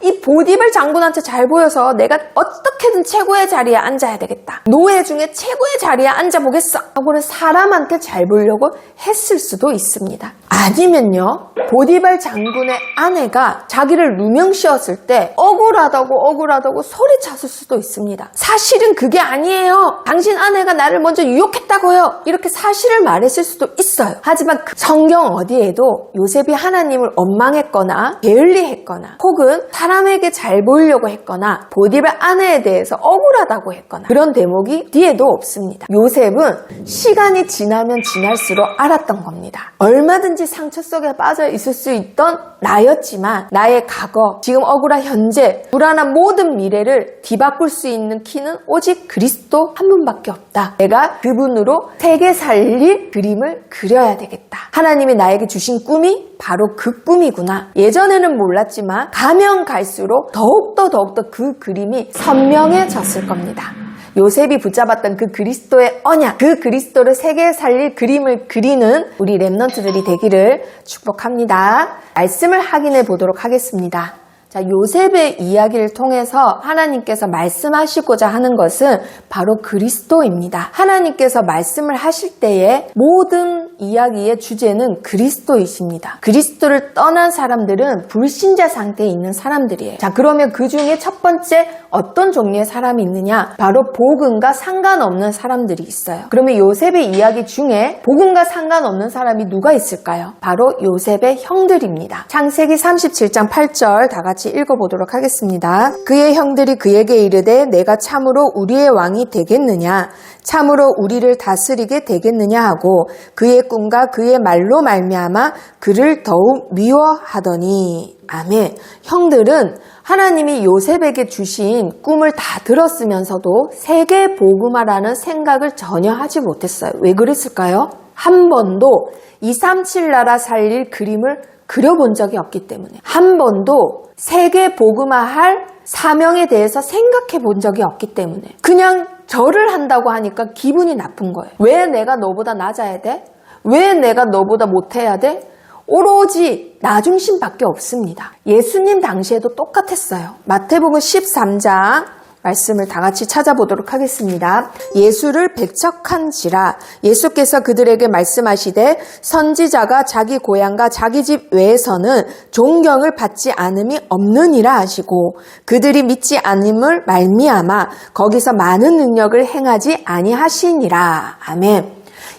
이 보디발 장군한테 잘 보여서 내가 어떻게든 최고의 자리에 앉아야 되겠다. 노예 중에 최고의 자리에 앉아보겠어. 하고는 사람한테 잘 보이려고 했을 수도 있습니다. 아니면요, 보디발 장군의 아내가 자기를 누명 씌웠을 때 억울하다고 소리쳤을 수도 있습니다. 사실은 그게 아니에요. 당신 아내가 나를 먼저 유혹했다고요. 이렇게 사실을 말했을 수도 있어요. 하지만 성경 어디에도 요셉이 하나님을 원망했거나 게을리했거나 혹은 사람에게 잘 보이려고 했거나 보디발 아내에 대해서 억울하다고 했거나 그런 대목이 뒤에도 없습니다. 요셉은 시간이 지나면 지날수록 알았던 겁니다. 얼마든지 상처 속에 빠져 있을 수 있던 나였지만 나의 과거, 지금 억울한 현재, 불안한 모든 미래를 뒤바꿀 수 있는 키는 오직 그리스도 한 분밖에 없다. 내가 그분으로 세계 살릴 그림을 그려야 되겠다. 하나님이 나에게 주신 꿈이 바로 그 꿈 꿈이구나. 예전에는 몰랐지만 가면 갈수록 더욱더 그 그림이 선명해졌을 겁니다. 요셉이 붙잡았던 그 그리스도의 언약, 그 그리스도를 세계에 살릴 그림을 그리는 우리 렘넌트들이 되기를 축복합니다. 말씀을 확인해 보도록 하겠습니다. 자, 요셉의 이야기를 통해서 하나님께서 말씀하시고자 하는 것은 바로 그리스도입니다. 하나님께서 말씀을 하실 때에 모든 이야기의 주제는 그리스도이십니다. 그리스도를 떠난 사람들은 불신자 상태에 있는 사람들이에요. 자, 그러면 그 중에 첫 번째 어떤 종류의 사람이 있느냐? 바로 복음과 상관없는 사람들이 있어요. 그러면 요셉의 이야기 중에 복음과 상관없는 사람이 누가 있을까요? 바로 요셉의 형들입니다. 창세기 37장 8절 다 같이 읽어보도록 하겠습니다. 그의 형들이 그에게 이르되 내가 참으로 우리의 왕이 되겠느냐? 참으로 우리를 다스리게 되겠느냐 하고 그의 꿈과 그의 말로 말미암아 그를 더욱 미워하더니. 아멘. 형들은 하나님이 요셉에게 주신 꿈을 다 들었으면서도 세계 복음화라는 생각을 전혀 하지 못했어요. 왜 그랬을까요? 한 번도 237 나라 살릴 그림을 그려본 적이 없기 때문에, 한 번도 세계 복음화할 사명에 대해서 생각해 본 적이 없기 때문에 그냥 절을 한다고 하니까 기분이 나쁜 거예요. 왜 내가 너보다 낮아야 돼? 왜 내가 너보다 못해야 돼? 오로지 나 중심밖에 없습니다. 예수님 당시에도 똑같았어요. 마태복음 13장 말씀을 다 같이 찾아보도록 하겠습니다. 예수를 배척한지라 예수께서 그들에게 말씀하시되 선지자가 자기 고향과 자기 집 외에서는 존경을 받지 않음이 없느니라 하시고 그들이 믿지 않음을 말미암아 거기서 많은 능력을 행하지 아니하시니라. 아멘.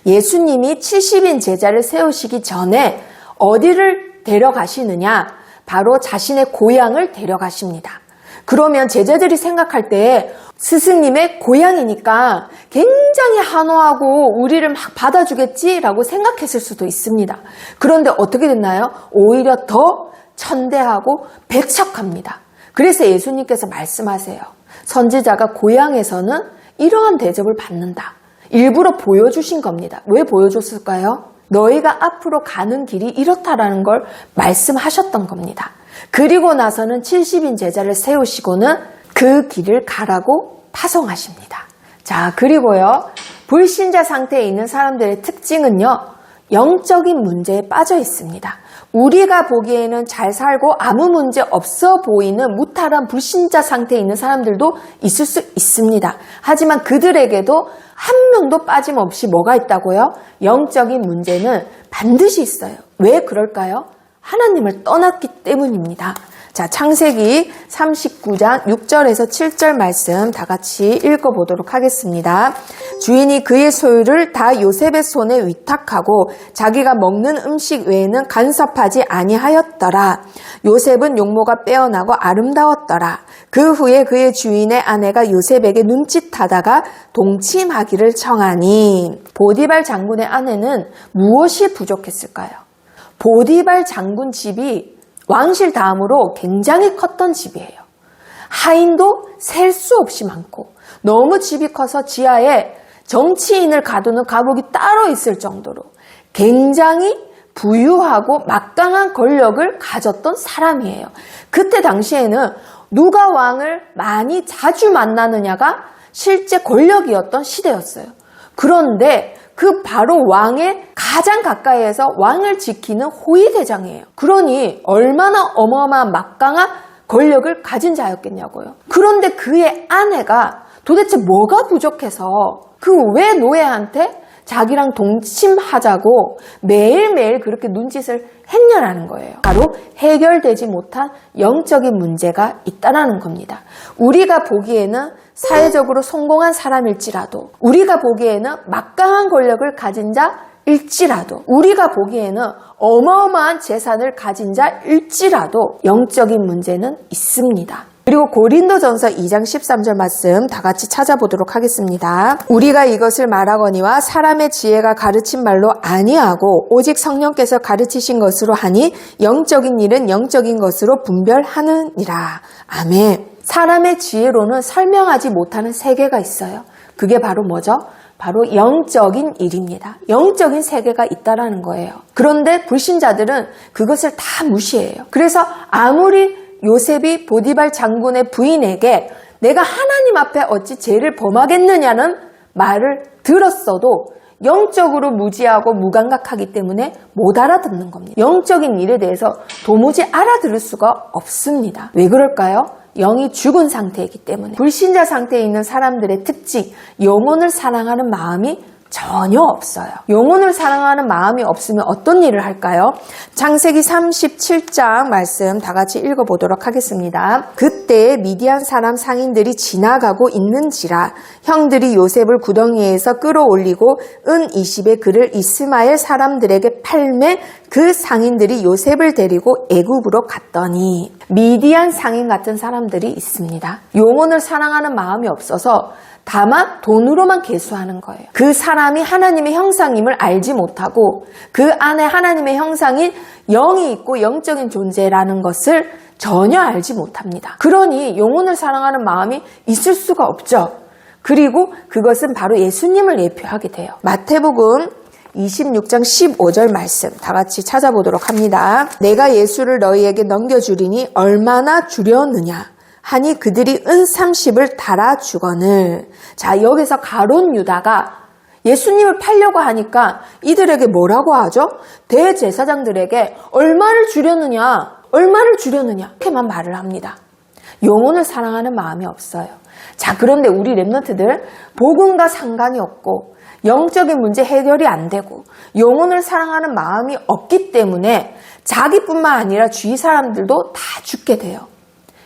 예수님이 70인 제자를 세우시기 전에 어디를 데려가시느냐? 바로 자신의 고향을 데려가십니다. 그러면 제자들이 생각할 때 스승님의 고향이니까 굉장히 한호하고 우리를 막 받아주겠지라고 생각했을 수도 있습니다. 그런데 어떻게 됐나요? 오히려 더 천대하고 배척합니다. 그래서 예수님께서 말씀하세요. 선지자가 고향에서는 이러한 대접을 받는다. 일부러 보여주신 겁니다. 왜 보여줬을까요? 너희가 앞으로 가는 길이 이렇다라는 걸 말씀하셨던 겁니다. 그리고 나서는 70인 제자를 세우시고는 그 길을 가라고 파송하십니다. 자, 그리고요, 불신자 상태에 있는 사람들의 특징은요, 영적인 문제에 빠져 있습니다. 우리가 보기에는 잘 살고 아무 문제 없어 보이는 무탈한 불신자 상태에 있는 사람들도 있을 수 있습니다. 하지만 그들에게도 한 명도 빠짐없이 뭐가 있다고요? 영적인 문제는 반드시 있어요. 왜 그럴까요? 하나님을 떠났기 때문입니다. 자, 창세기 39장 6절에서 7절 말씀 다 같이 읽어보도록 하겠습니다. 주인이 그의 소유를 다 요셉의 손에 위탁하고 자기가 먹는 음식 외에는 간섭하지 아니하였더라. 요셉은 용모가 빼어나고 아름다웠더라. 그 후에 그의 주인의 아내가 요셉에게 눈짓하다가 동침하기를 청하니. 보디발 장군의 아내는 무엇이 부족했을까요? 보디발 장군 집이 왕실 다음으로 굉장히 컸던 집이에요. 하인도 셀 수 없이 많고 너무 집이 커서 지하에 정치인을 가두는 감옥이 따로 있을 정도로 굉장히 부유하고 막강한 권력을 가졌던 사람이에요. 그때 당시에는 누가 왕을 많이 자주 만나느냐가 실제 권력이었던 시대였어요. 그런데 그 바로 왕의 가장 가까이에서 왕을 지키는 호위대장이에요. 그러니 얼마나 어마어마한 막강한 권력을 가진 자였겠냐고요. 그런데 그의 아내가 도대체 뭐가 부족해서 그 왜 노예한테 자기랑 동침하자고 매일매일 그렇게 눈짓을 했냐라는 거예요. 바로 해결되지 못한 영적인 문제가 있다는 겁니다. 우리가 보기에는 사회적으로 성공한 사람일지라도, 우리가 보기에는 막강한 권력을 가진 자일지라도, 우리가 보기에는 어마어마한 재산을 가진 자일지라도 영적인 문제는 있습니다. 그리고 고린도전서 2장 13절 말씀 다 같이 찾아보도록 하겠습니다. 우리가 이것을 말하거니와 사람의 지혜가 가르친 말로 아니하고 오직 성령께서 가르치신 것으로 하니 영적인 일은 영적인 것으로 분별하느니라. 아멘. 사람의 지혜로는 설명하지 못하는 세계가 있어요. 그게 바로 뭐죠? 바로 영적인 일입니다. 영적인 세계가 있다라는 거예요. 그런데 불신자들은 그것을 다 무시해요. 그래서 아무리 요셉이 보디발 장군의 부인에게 내가 하나님 앞에 어찌 죄를 범하겠느냐는 말을 들었어도 영적으로 무지하고 무감각하기 때문에 못 알아듣는 겁니다. 영적인 일에 대해서 도무지 알아들을 수가 없습니다. 왜 그럴까요? 영이 죽은 상태이기 때문에. 불신자 상태에 있는 사람들의 특징, 영혼을 사랑하는 마음이 전혀 없어요. 영혼을 사랑하는 마음이 없으면 어떤 일을 할까요? 창세기 37장 말씀 다 같이 읽어보도록 하겠습니다. 그때 미디안 사람 상인들이 지나가고 있는지라 형들이 요셉을 구덩이에서 끌어올리고 은 20에 그를 이스마엘 사람들에게 팔매 그 상인들이 요셉을 데리고 애굽으로 갔더니 미디안 상인 같은 사람들이 있습니다. 영혼을 사랑하는 마음이 없어서 다만 돈으로만 계수하는 거예요. 그 사람이 하나님의 형상임을 알지 못하고 그 안에 하나님의 형상인 영이 있고 영적인 존재라는 것을 전혀 알지 못합니다. 그러니 영혼을 사랑하는 마음이 있을 수가 없죠. 그리고 그것은 바로 예수님을 예표하게 돼요. 마태복음 26장 15절 말씀 다 같이 찾아보도록 합니다. 내가 예수를 너희에게 넘겨주리니 얼마나 주려느냐 하니 그들이 은 30을 달아 주거늘. 자, 여기서 가룟 유다가 예수님을 팔려고 하니까 이들에게 뭐라고 하죠? 대제사장들에게 얼마를 주려느냐 이렇게만 말을 합니다. 영혼을 사랑하는 마음이 없어요. 자, 그런데 우리 렘넌트들 복음과 상관이 없고 영적인 문제 해결이 안 되고 영혼을 사랑하는 마음이 없기 때문에 자기뿐만 아니라 주위 사람들도 다 죽게 돼요.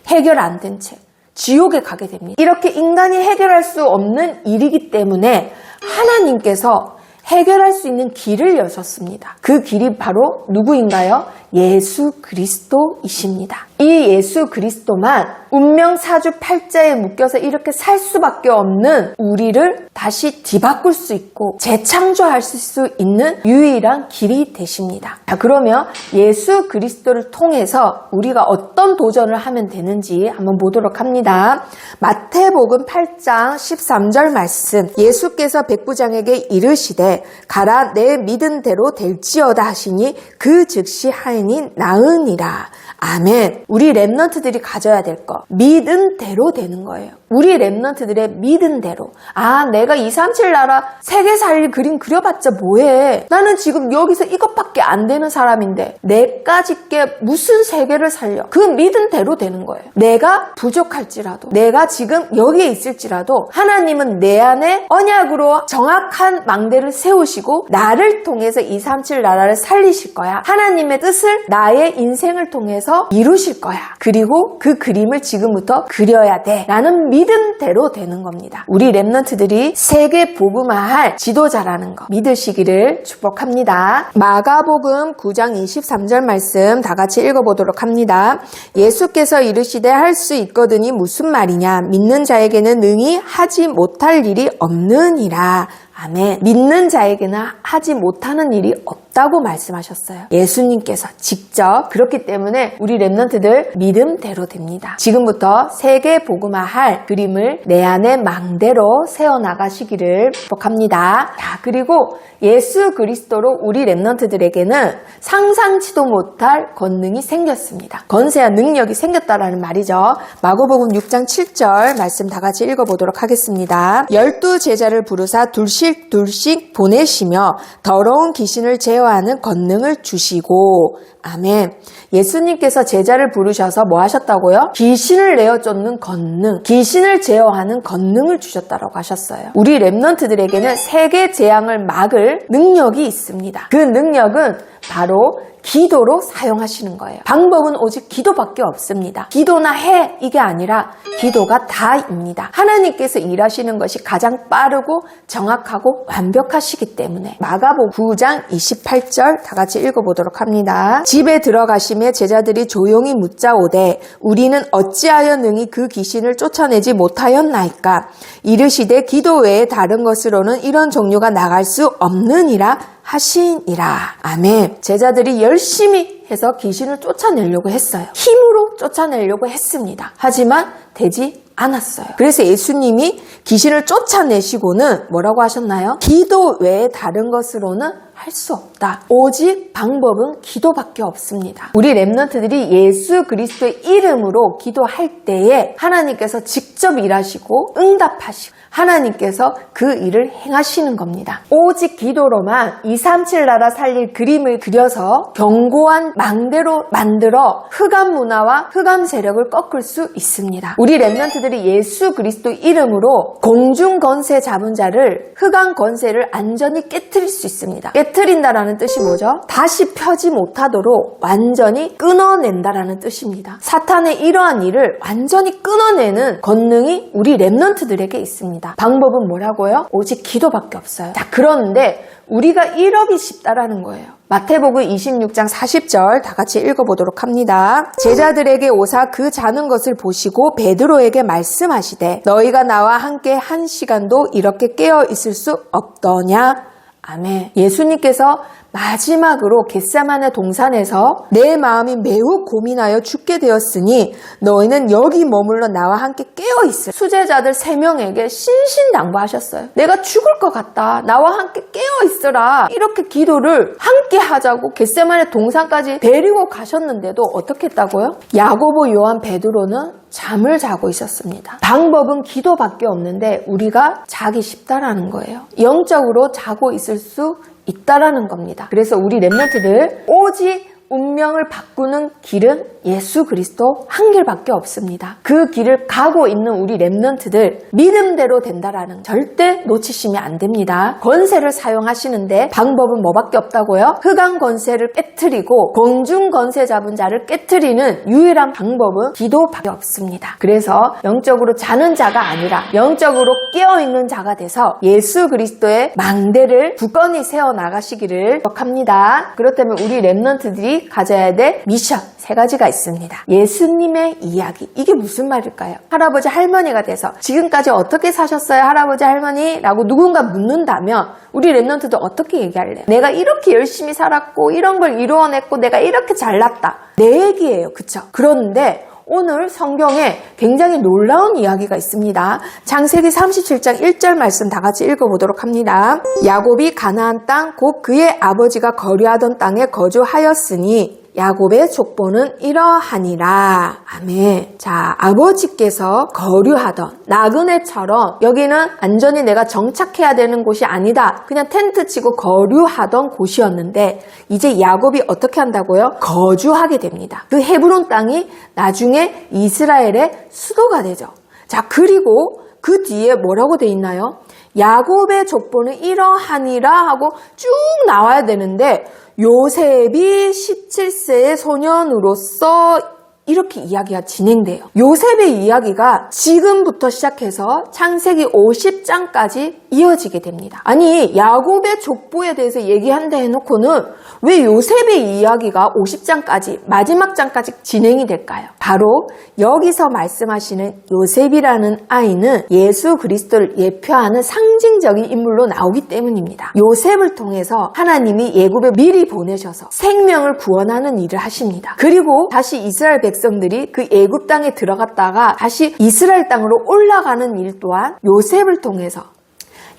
해결 안 된 채 지옥에 가게 됩니다. 이렇게 인간이 해결할 수 없는 일이기 때문에 하나님께서 해결할 수 있는 길을 여셨습니다. 그 길이 바로 누구인가요? 예수 그리스도이십니다. 이 예수 그리스도만 운명 사주 팔자에 묶여서 이렇게 살 수밖에 없는 우리를 다시 뒤바꿀 수 있고 재창조할 수 있는 유일한 길이 되십니다. 자, 그러면 예수 그리스도를 통해서 우리가 어떤 도전을 하면 되는지 한번 보도록 합니다. 마태복음 8장 13절 말씀. 예수께서 백부장에게 이르시되 가라 내 믿은 대로 될지어다 하시니 그 즉시 하인이 나으니라. 아멘. 우리 렘넌트들이 가져야 될 거. 믿은 대로 되는 거예요. 우리 렘넌트들의 믿은 대로. 아, 내가 237 나라 세계 살릴 그림 그려봤자 뭐해. 나는 지금 여기서 이것밖에 안 되는 사람인데 내까짓게 무슨 세계를 살려. 그 믿은 대로 되는 거예요. 내가 부족할지라도 내가 지금 여기에 있을지라도 하나님은 내 안에 언약으로 정확한 망대를 세우시고 나를 통해서 237 나라를 살리실 거야. 하나님의 뜻을 나의 인생을 통해서 이루실 거야. 그리고 그 그림을 지금부터 그려야 돼. 라는 믿음대로 되는 겁니다. 우리 렘넌트들이 세계 복음화할 지도자라는 거 믿으시기를 축복합니다. 마가복음 9장 23절 말씀 다 같이 읽어보도록 합니다. 예수께서 이르시되 할 수 있거든이 무슨 말이냐. 믿는 자에게는 능히 하지 못할 일이 없느니라. 아멘. 믿는 자에게는 하지 못하는 일이 없다고 말씀하셨어요. 예수님께서 직접. 그렇기 때문에 우리 렘넌트들 믿음대로 됩니다. 지금부터 세계 복음화할 그림을 내 안에 망대로 세워나가시기를 축복합니다. 자, 그리고 예수 그리스도로 우리 렘넌트들에게는 상상치도 못할 권능이 생겼습니다. 권세와 능력이 생겼다라는 말이죠. 마가복음 6장 7절 말씀 다 같이 읽어보도록 하겠습니다. 12 제자를 부르사 둘씩 보내시며 더러운 귀신을 제어하는 권능을 주시고. 아멘. 예수님께서 제자를 부르셔서 뭐 하셨다고요? 귀신을 내어 쫓는 권능, 귀신을 제어하는 권능을 주셨다고 하셨어요. 우리 렘넌트들에게는 세계 재앙을 막을 능력이 있습니다. 그 능력은 바로 기도로 사용하시는 거예요. 방법은 오직 기도밖에 없습니다. 기도나 해 이게 아니라 기도가 다입니다. 하나님께서 일하시는 것이 가장 빠르고 정확하고 완벽하시기 때문에. 마가복음 9장 28절 다 같이 읽어보도록 합니다. 집에 들어가시며 제자들이 조용히 묻자오되 우리는 어찌하여 능히 그 귀신을 쫓아내지 못하였나이까. 이르시되 기도 외에 다른 것으로는 이런 종류가 나갈 수 없느니라 하시니라. 아멘. 제자들이 열심히 해서 귀신을 쫓아내려고 했어요. 힘으로 쫓아내려고 했습니다. 하지만 되지 않았어요. 그래서 예수님이 귀신을 쫓아내시고는 뭐라고 하셨나요? 기도 외에 다른 것으로는 할 수 없다. 오직 방법은 기도밖에 없습니다. 우리 렘넌트들이 예수 그리스도의 이름으로 기도할 때에 하나님께서 직접 일하시고 응답하시고 하나님께서 그 일을 행하시는 겁니다. 오직 기도로만 237 나라 살릴 그림을 그려서 견고한 망대로 만들어 흑암 문화와 흑암 세력을 꺾을 수 있습니다. 우리 렘넌트들이 예수 그리스도 이름으로 공중 권세 잡은 자를 흑암 권세를 안전히 깨트릴 수 있습니다. 깨트린다라는 뜻이 뭐죠? 다시 펴지 못하도록 완전히 끊어낸다라는 뜻입니다. 사탄의 이러한 일을 완전히 끊어내는 권능이 우리 렘넌트들에게 있습니다. 방법은 뭐라고요? 오직 기도밖에 없어요. 자, 그런데 우리가 이러기 쉽다라는 거예요. 마태복음 26장 40절 다 같이 읽어보도록 합니다. 제자들에게 오사 그 자는 것을 보시고 베드로에게 말씀하시되 너희가 나와 함께 1시간도 이렇게 깨어 있을 수 없더냐? 아멘. 예수님께서 마지막으로 겟세마네 동산에서 내 마음이 매우 고민하여 죽게 되었으니 너희는 여기 머물러 나와 함께 깨어있으라. 수제자들 3명에게 신신당부하셨어요. 내가 죽을 것 같다. 나와 함께 깨어있으라. 이렇게 기도를 함께 하자고 겟세마네 동산까지 데리고 가셨는데도 어떻게 했다고요? 야고보, 요한, 베드로는 잠을 자고 있었습니다. 방법은 기도밖에 없는데 우리가 자기 쉽다라는 거예요. 영적으로 자고 있을 수 있다라는 겁니다. 그래서 우리 렘넌트들 오직 운명을 바꾸는 길은 예수 그리스도 한 길밖에 없습니다. 그 길을 가고 있는 우리 렘넌트들 믿음대로 된다라는 절대 놓치시면 안 됩니다. 권세를 사용하시는데 방법은 뭐밖에 없다고요? 흑암 권세를 깨트리고 공중 권세 잡은 자를 깨트리는 유일한 방법은 기도밖에 없습니다. 그래서 영적으로 자는 자가 아니라 영적으로 깨어있는 자가 돼서 예수 그리스도의 망대를 굳건히 세워나가시기를 기억합니다. 그렇다면 우리 렘넌트들이 가져야 될 미션 3가지가 있습니다. 예수님의 이야기. 이게 무슨 말일까요? 할아버지 할머니가 돼서 지금까지 어떻게 사셨어요? 할아버지 할머니? 라고 누군가 묻는다면 우리 렘넌트도 어떻게 얘기할래요? 내가 이렇게 열심히 살았고 이런 걸 이루어냈고 내가 이렇게 잘났다. 내 얘기예요. 그쵸? 그런데 오늘 성경에 굉장히 놀라운 이야기가 있습니다. 창세기 37장 1절 말씀 다 같이 읽어보도록 합니다. 야곱이 가나안 땅 곧 그의 아버지가 거류하던 땅에 거주하였으니 야곱의 족보는 이러하니라. 아멘. 자, 아버지께서 거류하던 나그네처럼 여기는 완전히 내가 정착해야 되는 곳이 아니다. 그냥 텐트 치고 거류하던 곳이었는데 이제 야곱이 어떻게 한다고요? 거주하게 됩니다. 그 헤브론 땅이 나중에 이스라엘의 수도가 되죠. 자, 그리고 그 뒤에 뭐라고 돼 있나요? 야곱의 족보는 이러하니라 하고 쭉 나와야 되는데 요셉이 17세의 소년으로서 이렇게 이야기가 진행돼요. 요셉의 이야기가 지금부터 시작해서 창세기 50장까지 이어지게 됩니다. 아니 야곱의 족보에 대해서 얘기한다 해놓고는 왜 요셉의 이야기가 50장까지 마지막 장까지 진행이 될까요? 바로 여기서 말씀하시는 요셉이라는 아이는 예수 그리스도를 예표하는 상징적인 인물로 나오기 때문입니다. 요셉을 통해서 하나님이 애굽에 미리 보내셔서 생명을 구원하는 일을 하십니다. 그리고 다시 이스라엘 백성들이 그 애굽 땅에 들어갔다가 다시 이스라엘 땅으로 올라가는 일 또한 요셉을 통해서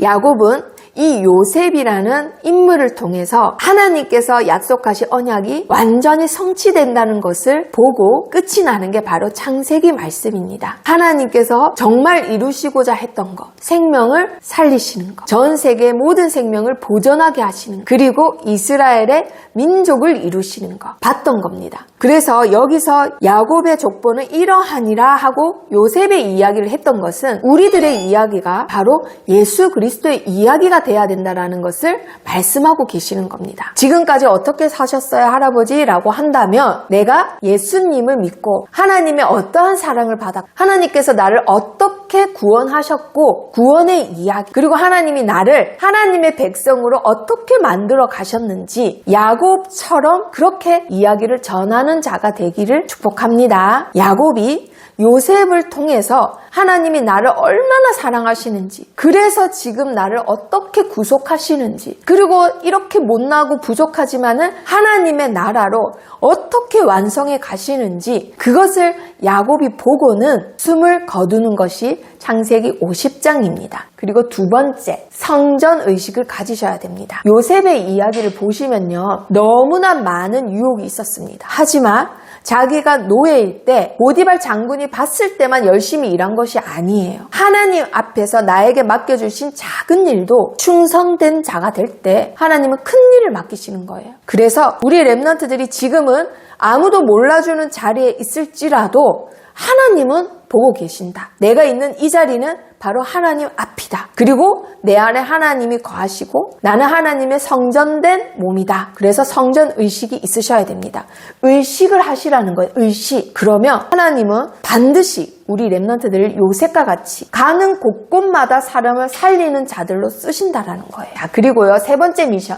야곱은 이 요셉이라는 인물을 통해서 하나님께서 약속하신 언약이 완전히 성취된다는 것을 보고 끝이 나는 게 바로 창세기 말씀입니다. 하나님께서 정말 이루시고자 했던 것, 생명을 살리시는 것, 전 세계의 모든 생명을 보존하게 하시는 것, 그리고 이스라엘의 민족을 이루시는 것 봤던 겁니다. 그래서 여기서 야곱의 족보는 이러하니라 하고 요셉의 이야기를 했던 것은 우리들의 이야기가 바로 예수 그리스도의 이야기가 돼야 된다는 것을 말씀하고 계시는 겁니다. 지금까지 어떻게 사셨어요, 할아버지? 라고 한다면 내가 예수님을 믿고 하나님의 어떠한 사랑을 받아 하나님께서 나를 어떻게 어떻게 구원하셨고 구원의 이야기, 그리고 하나님이 나를 하나님의 백성으로 어떻게 만들어 가셨는지 야곱처럼 그렇게 이야기를 전하는 자가 되기를 축복합니다. 야곱이 요셉을 통해서 하나님이 나를 얼마나 사랑하시는지, 그래서 지금 나를 어떻게 구속하시는지, 그리고 이렇게 못나고 부족하지만은 하나님의 나라로 어떻게 완성해 가시는지, 그것을 야곱이 보고는 숨을 거두는 것이 창세기 50장입니다. 그리고 두 번째, 성전 의식을 가지셔야 됩니다. 요셉의 이야기를 보시면요, 너무나 많은 유혹이 있었습니다. 하지만 자기가 노예일 때 보디발 장군이 봤을 때만 열심히 일한 것이 아니에요. 하나님 앞에서 나에게 맡겨주신 작은 일도 충성된 자가 될 때 하나님은 큰 일을 맡기시는 거예요. 그래서 우리 랩런트들이 지금은 아무도 몰라주는 자리에 있을지라도 하나님은 보고 계신다. 내가 있는 이 자리는 바로 하나님 앞이다. 그리고 내 안에 하나님이 거하시고 나는 하나님의 성전된 몸이다. 그래서 성전 의식이 있으셔야 됩니다. 의식을 하시라는 거예요. 의식. 그러면 하나님은 반드시 우리 랩런트들을 요셉과 같이 가는 곳곳마다 사람을 살리는 자들로 쓰신다라는 거예요. 자, 그리고요, 세 번째 미션.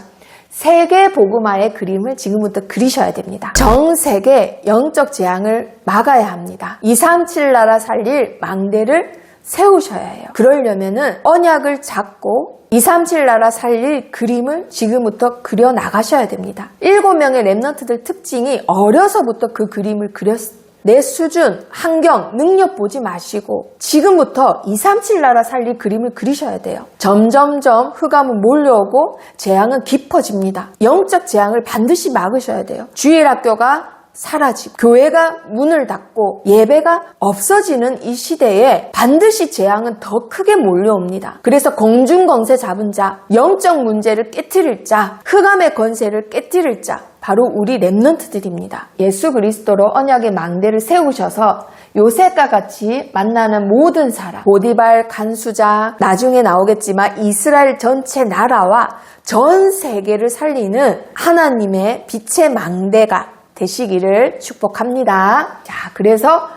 세계 복음화의 그림을 지금부터 그리셔야 됩니다. 전 세계 영적 재앙을 막아야 합니다. 237 나라 살릴 망대를 세우셔야 해요. 그러려면은 언약을 잡고 237 나라 살릴 그림을 지금부터 그려 나가셔야 됩니다. 7명의 랩런트들 특징이 어려서부터 그 그림을 그렸습니다. 내 수준, 환경, 능력 보지 마시고 지금부터 237 나라 살릴 그림을 그리셔야 돼요. 점점점 흑암은 몰려오고 재앙은 깊어집니다. 영적 재앙을 반드시 막으셔야 돼요. 주일학교가 사라지고 교회가 문을 닫고 예배가 없어지는 이 시대에 반드시 재앙은 더 크게 몰려옵니다. 그래서 공중권세 잡은 자, 영적 문제를 깨트릴 자, 흑암의 권세를 깨트릴 자, 바로 우리 랩런트들입니다. 예수 그리스도로 언약의 망대를 세우셔서 요셉과 같이 만나는 모든 사람, 보디발 간수자, 나중에 나오겠지만 이스라엘 전체 나라와 전 세계를 살리는 하나님의 빛의 망대가 되시기를 축복합니다. 자, 그래서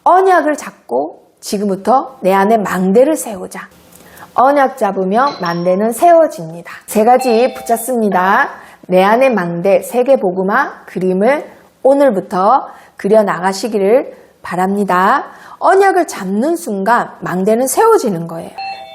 언약을 잡고 지금부터 내 안에 망대를 세우자. 언약 잡으면 망대는 세워집니다. 세 가지 붙였습니다. 내 안에 망대, 세계복음화 그림을 오늘부터 그려나가시기를 바랍니다. 언약을 잡는 순간 망대는 세워지는 거예요.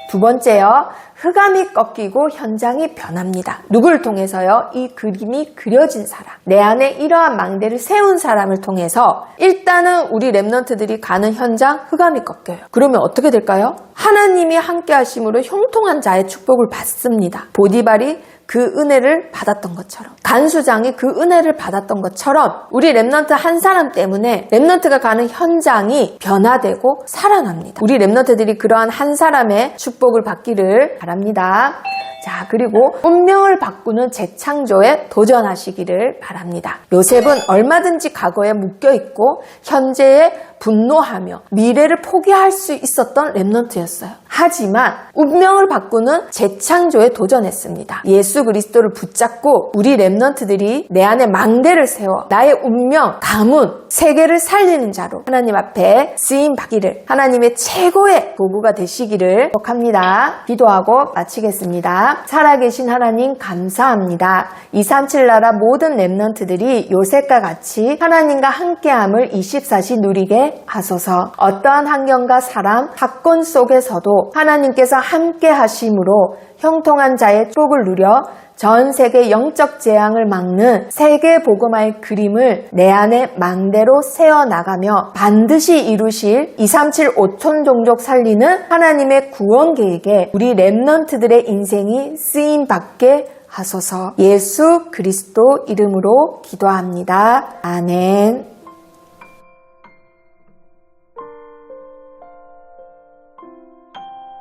두 번째요, 흑암이 꺾이고 현장이 변합니다. 누구를 통해서요? 이 그림이 그려진 사람, 내 안에 이러한 망대를 세운 사람을 통해서 일단은 우리 랩런트들이 가는 현장 흑암이 꺾여요. 그러면 어떻게 될까요? 하나님이 함께 하심으로 형통한 자의 축복을 받습니다. 보디발이 그 은혜를 받았던 것처럼, 간수장이 그 은혜를 받았던 것처럼 우리 랩런트 한 사람 때문에 랩런트가 가는 현장이 변화되고 살아납니다. 우리 랩런트들이 그러한 한 사람의 축복을 받기를 바랍니다. 자, 그리고 운명을 바꾸는 재창조에 도전하시기를 바랍니다. 요셉은 얼마든지 과거에 묶여있고 현재에 분노하며 미래를 포기할 수 있었던 랩런트였어요. 하지만 운명을 바꾸는 재창조에 도전했습니다. 예수 그리스도를 붙잡고 우리 랩런트들이 내 안에 망대를 세워 나의 운명, 가문, 세계를 살리는 자로 하나님 앞에 쓰임받기를, 하나님의 최고의 도구가 되시기를 축복합니다. 기도하고 마치겠습니다. 살아계신 하나님 감사합니다. 237 나라 모든 랩런트들이 요셉과 같이 하나님과 함께함을 24시 누리게 하소서. 어떠한 환경과 사람, 사건 속에서도 하나님께서 함께 하심으로 형통한 자의 축복을 누려 전 세계 영적 재앙을 막는 세계 복음화의 그림을 내 안에 망대로 세워나가며 반드시 이루실 237 5천 종족 살리는 하나님의 구원 계획에 우리 랩런트들의 인생이 쓰임받게 하소서. 예수 그리스도 이름으로 기도합니다. 아멘.